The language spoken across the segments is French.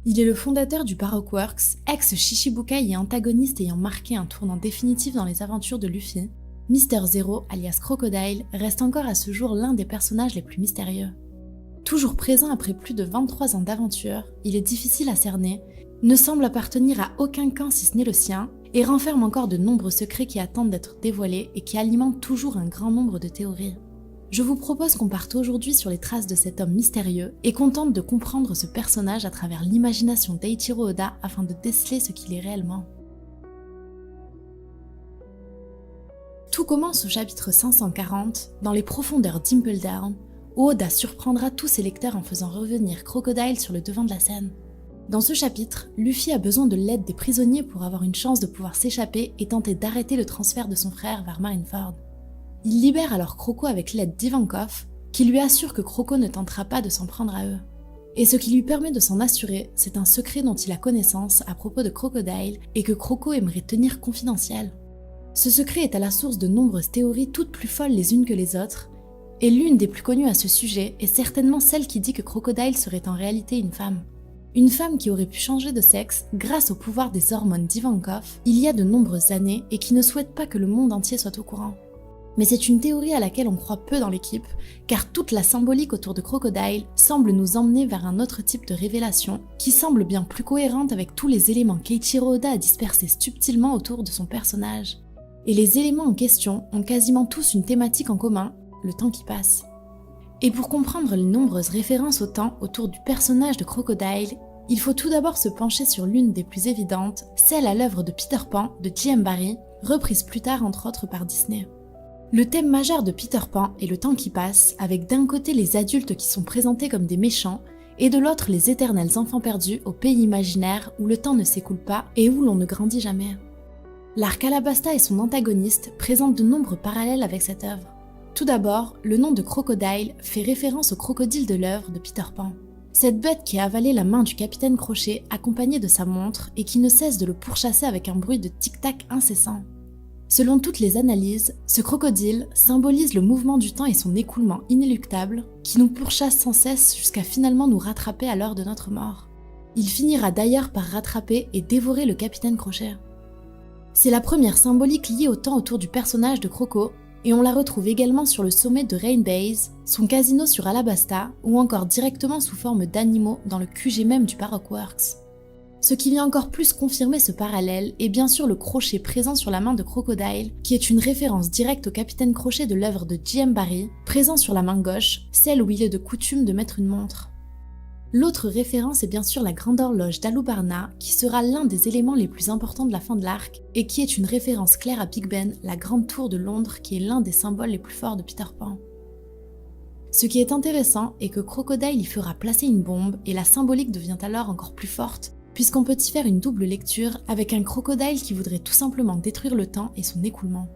Il est le fondateur du Baroque Works, ex-Shichibukai et antagoniste ayant marqué un tournant définitif dans les aventures de Luffy. Mr. Zero, alias Crocodile, reste encore à ce jour l'un des personnages les plus mystérieux. Toujours présent après plus de 23 ans d'aventure, il est difficile à cerner, ne semble appartenir à aucun camp si ce n'est le sien, et renferme encore de nombreux secrets qui attendent d'être dévoilés et qui alimentent toujours un grand nombre de théories. Je vous propose qu'on parte aujourd'hui sur les traces de cet homme mystérieux et qu'on tente de comprendre ce personnage à travers l'imagination d'Eiichiro Oda afin de déceler ce qu'il est réellement. Tout commence au chapitre 540, dans les profondeurs d'Impel Down, où Oda surprendra tous ses lecteurs en faisant revenir Crocodile sur le devant de la scène. Dans ce chapitre, Luffy a besoin de l'aide des prisonniers pour avoir une chance de pouvoir s'échapper et tenter d'arrêter le transfert de son frère vers Marineford. Il libère alors Croco avec l'aide d'Ivankov, qui lui assure que Croco ne tentera pas de s'en prendre à eux. Et ce qui lui permet de s'en assurer, c'est un secret dont il a connaissance à propos de Crocodile et que Croco aimerait tenir confidentiel. Ce secret est à la source de nombreuses théories toutes plus folles les unes que les autres, et l'une des plus connues à ce sujet est certainement celle qui dit que Crocodile serait en réalité une femme. Une femme qui aurait pu changer de sexe grâce au pouvoir des hormones d'Ivankov il y a de nombreuses années et qui ne souhaite pas que le monde entier soit au courant. Mais c'est une théorie à laquelle on croit peu dans l'équipe, car toute la symbolique autour de Crocodile semble nous emmener vers un autre type de révélation qui semble bien plus cohérente avec tous les éléments qu'Eiichiro Oda a dispersés subtilement autour de son personnage. Et les éléments en question ont quasiment tous une thématique en commun, le temps qui passe. Et pour comprendre les nombreuses références au temps autour du personnage de Crocodile, il faut tout d'abord se pencher sur l'une des plus évidentes, celle à l'œuvre de Peter Pan de J.M. Barrie, reprise plus tard entre autres par Disney. Le thème majeur de Peter Pan est le temps qui passe, avec d'un côté les adultes qui sont présentés comme des méchants, et de l'autre les éternels enfants perdus au pays imaginaire où le temps ne s'écoule pas et où l'on ne grandit jamais. L'arc Alabasta et son antagoniste présentent de nombreux parallèles avec cette œuvre. Tout d'abord, le nom de Crocodile fait référence au crocodile de l'œuvre de Peter Pan. Cette bête qui a avalé la main du capitaine Crochet accompagnée de sa montre et qui ne cesse de le pourchasser avec un bruit de tic-tac incessant. Selon toutes les analyses, ce crocodile symbolise le mouvement du temps et son écoulement inéluctable qui nous pourchasse sans cesse jusqu'à finalement nous rattraper à l'heure de notre mort. Il finira d'ailleurs par rattraper et dévorer le capitaine Crochet. C'est la première symbolique liée au temps autour du personnage de Croco, et on la retrouve également sur le sommet de Rain Base, son casino sur Alabasta, ou encore directement sous forme d'animaux dans le QG même du Baroque Works. Ce qui vient encore plus confirmer ce parallèle est bien sûr le crochet présent sur la main de Crocodile, qui est une référence directe au capitaine Crochet de l'œuvre de J.M. Barrie, présent sur la main gauche, celle où il est de coutume de mettre une montre. L'autre référence est bien sûr la grande horloge d'Alubarna, qui sera l'un des éléments les plus importants de la fin de l'arc, et qui est une référence claire à Big Ben, la grande tour de Londres qui est l'un des symboles les plus forts de Peter Pan. Ce qui est intéressant est que Crocodile y fera placer une bombe, et la symbolique devient alors encore plus forte, puisqu'on peut y faire une double lecture avec un crocodile qui voudrait tout simplement détruire le temps et son écoulement.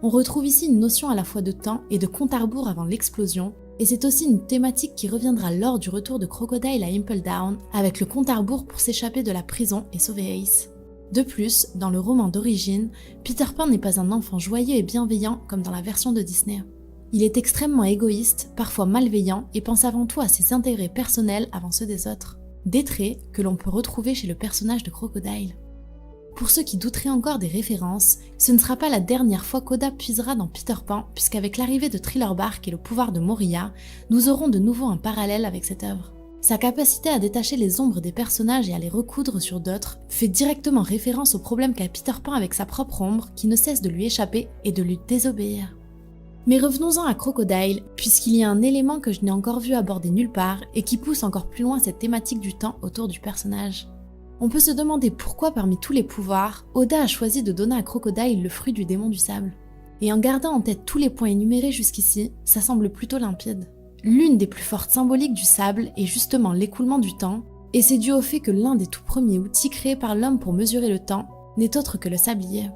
On retrouve ici une notion à la fois de temps et de compte à rebours avant l'explosion, et c'est aussi une thématique qui reviendra lors du retour de Crocodile à Impel Down, avec le compte à rebours pour s'échapper de la prison et sauver Ace. De plus, dans le roman d'origine, Peter Pan n'est pas un enfant joyeux et bienveillant comme dans la version de Disney. Il est extrêmement égoïste, parfois malveillant, et pense avant tout à ses intérêts personnels avant ceux des autres. Des traits que l'on peut retrouver chez le personnage de Crocodile. Pour ceux qui douteraient encore des références, ce ne sera pas la dernière fois qu'Oda puisera dans Peter Pan, puisqu'avec l'arrivée de Thriller Bark et le pouvoir de Moria, nous aurons de nouveau un parallèle avec cette œuvre. Sa capacité à détacher les ombres des personnages et à les recoudre sur d'autres fait directement référence au problème qu'a Peter Pan avec sa propre ombre qui ne cesse de lui échapper et de lui désobéir. Mais revenons-en à Crocodile, puisqu'il y a un élément que je n'ai encore vu aborder nulle part et qui pousse encore plus loin cette thématique du temps autour du personnage. On peut se demander pourquoi parmi tous les pouvoirs, Oda a choisi de donner à Crocodile le fruit du démon du sable. Et en gardant en tête tous les points énumérés jusqu'ici, ça semble plutôt limpide. L'une des plus fortes symboliques du sable est justement l'écoulement du temps, et c'est dû au fait que l'un des tout premiers outils créés par l'homme pour mesurer le temps n'est autre que le sablier.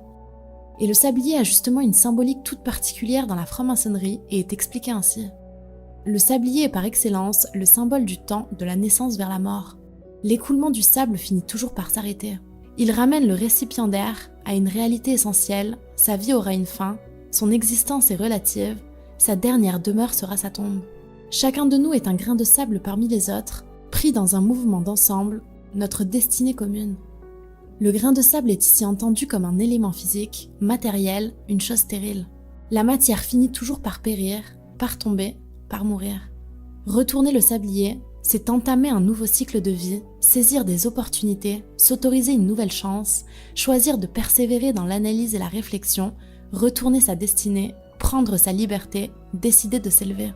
Et le sablier a justement une symbolique toute particulière dans la franc-maçonnerie et est expliqué ainsi. Le sablier est par excellence le symbole du temps de la naissance vers la mort. L'écoulement du sable finit toujours par s'arrêter. Il ramène le récipiendaire à une réalité essentielle, sa vie aura une fin, son existence est relative, sa dernière demeure sera sa tombe. Chacun de nous est un grain de sable parmi les autres, pris dans un mouvement d'ensemble notre destinée commune. Le grain de sable est ici entendu comme un élément physique, matériel, une chose stérile. La matière finit toujours par périr, par tomber, par mourir. Retourner le sablier, c'est entamer un nouveau cycle de vie, saisir des opportunités, s'autoriser une nouvelle chance, choisir de persévérer dans l'analyse et la réflexion, retourner sa destinée, prendre sa liberté, décider de s'élever.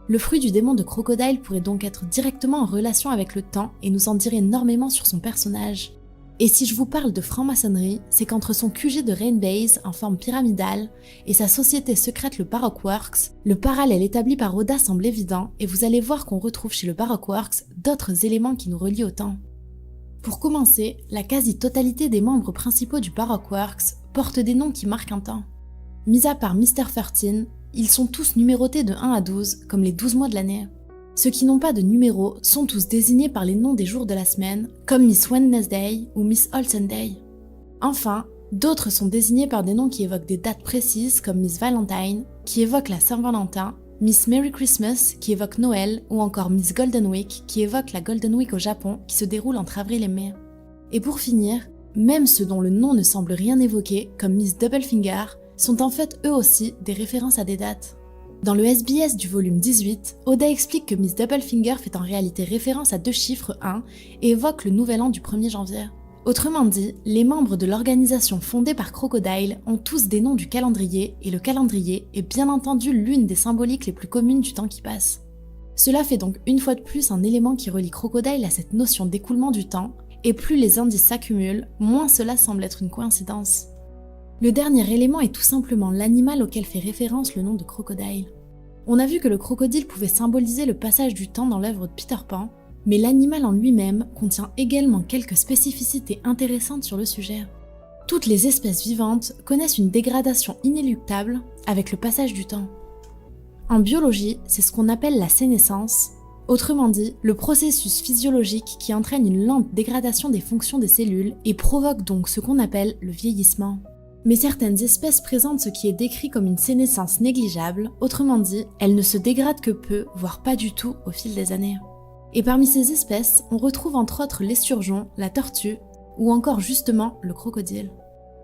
Le fruit du démon de Crocodile pourrait donc être directement en relation avec le temps et nous en dire énormément sur son personnage. Et si je vous parle de franc-maçonnerie, c'est qu'entre son QG de Rainbase en forme pyramidale et sa société secrète le Baroque Works, le parallèle établi par Oda semble évident et vous allez voir qu'on retrouve chez le Baroque Works d'autres éléments qui nous relient au temps. Pour commencer, la quasi-totalité des membres principaux du Baroque Works portent des noms qui marquent un temps. Mis à part Mr. 13, ils sont tous numérotés de 1 à 12 comme les 12 mois de l'année. Ceux qui n'ont pas de numéro sont tous désignés par les noms des jours de la semaine, comme Miss Wednesday ou Miss All Sunday. Enfin, d'autres sont désignés par des noms qui évoquent des dates précises, comme Miss Valentine, qui évoque la Saint-Valentin, Miss Merry Christmas, qui évoque Noël, ou encore Miss Golden Week, qui évoque la Golden Week au Japon, qui se déroule entre avril et mai. Et pour finir, même ceux dont le nom ne semble rien évoquer, comme Miss Doublefinger, sont en fait eux aussi des références à des dates. Dans le SBS du volume 18, Oda explique que Miss Doublefinger fait en réalité référence à 2 chiffres 1 et évoque le nouvel an du 1er janvier. Autrement dit, les membres de l'organisation fondée par Crocodile ont tous des noms du calendrier et le calendrier est bien entendu l'une des symboliques les plus communes du temps qui passe. Cela fait donc une fois de plus un élément qui relie Crocodile à cette notion d'écoulement du temps et plus les indices s'accumulent, moins cela semble être une coïncidence. Le dernier élément est tout simplement l'animal auquel fait référence le nom de Crocodile. On a vu que le crocodile pouvait symboliser le passage du temps dans l'œuvre de Peter Pan, mais l'animal en lui-même contient également quelques spécificités intéressantes sur le sujet. Toutes les espèces vivantes connaissent une dégradation inéluctable avec le passage du temps. En biologie, c'est ce qu'on appelle la sénescence, autrement dit, le processus physiologique qui entraîne une lente dégradation des fonctions des cellules et provoque donc ce qu'on appelle le vieillissement. Mais certaines espèces présentent ce qui est décrit comme une sénescence négligeable, autrement dit, elles ne se dégradent que peu, voire pas du tout au fil des années. Et parmi ces espèces, on retrouve entre autres l'esturgeon, la tortue, ou encore justement le crocodile.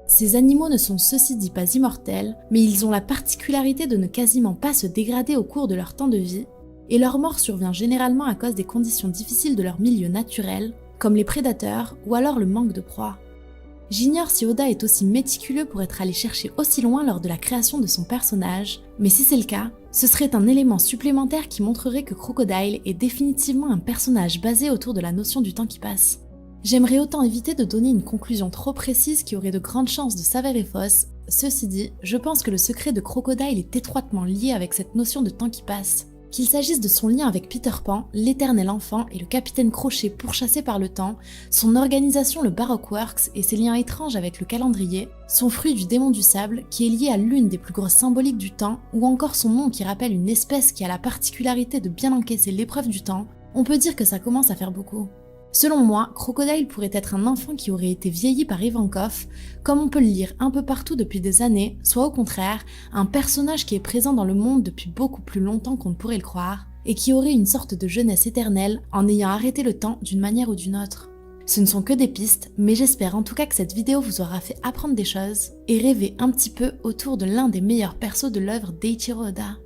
Ces animaux ne sont ceci dit pas immortels, mais ils ont la particularité de ne quasiment pas se dégrader au cours de leur temps de vie, et leur mort survient généralement à cause des conditions difficiles de leur milieu naturel, comme les prédateurs ou alors le manque de proie. J'ignore si Oda est aussi méticuleux pour être allé chercher aussi loin lors de la création de son personnage, mais si c'est le cas, ce serait un élément supplémentaire qui montrerait que Crocodile est définitivement un personnage basé autour de la notion du temps qui passe. J'aimerais autant éviter de donner une conclusion trop précise qui aurait de grandes chances de s'avérer fausse, ceci dit, je pense que le secret de Crocodile est étroitement lié avec cette notion de temps qui passe. Qu'il s'agisse de son lien avec Peter Pan, l'éternel enfant et le capitaine Crochet pourchassé par le temps, son organisation le Baroque Works et ses liens étranges avec le calendrier, son fruit du démon du sable qui est lié à l'une des plus grosses symboliques du temps, ou encore son nom qui rappelle une espèce qui a la particularité de bien encaisser l'épreuve du temps, on peut dire que ça commence à faire beaucoup. Selon moi, Crocodile pourrait être un enfant qui aurait été vieilli par Ivankov, comme on peut le lire un peu partout depuis des années, soit au contraire, un personnage qui est présent dans le monde depuis beaucoup plus longtemps qu'on ne pourrait le croire, et qui aurait une sorte de jeunesse éternelle en ayant arrêté le temps d'une manière ou d'une autre. Ce ne sont que des pistes, mais j'espère en tout cas que cette vidéo vous aura fait apprendre des choses et rêver un petit peu autour de l'un des meilleurs persos de l'œuvre d'Eiichiro Oda.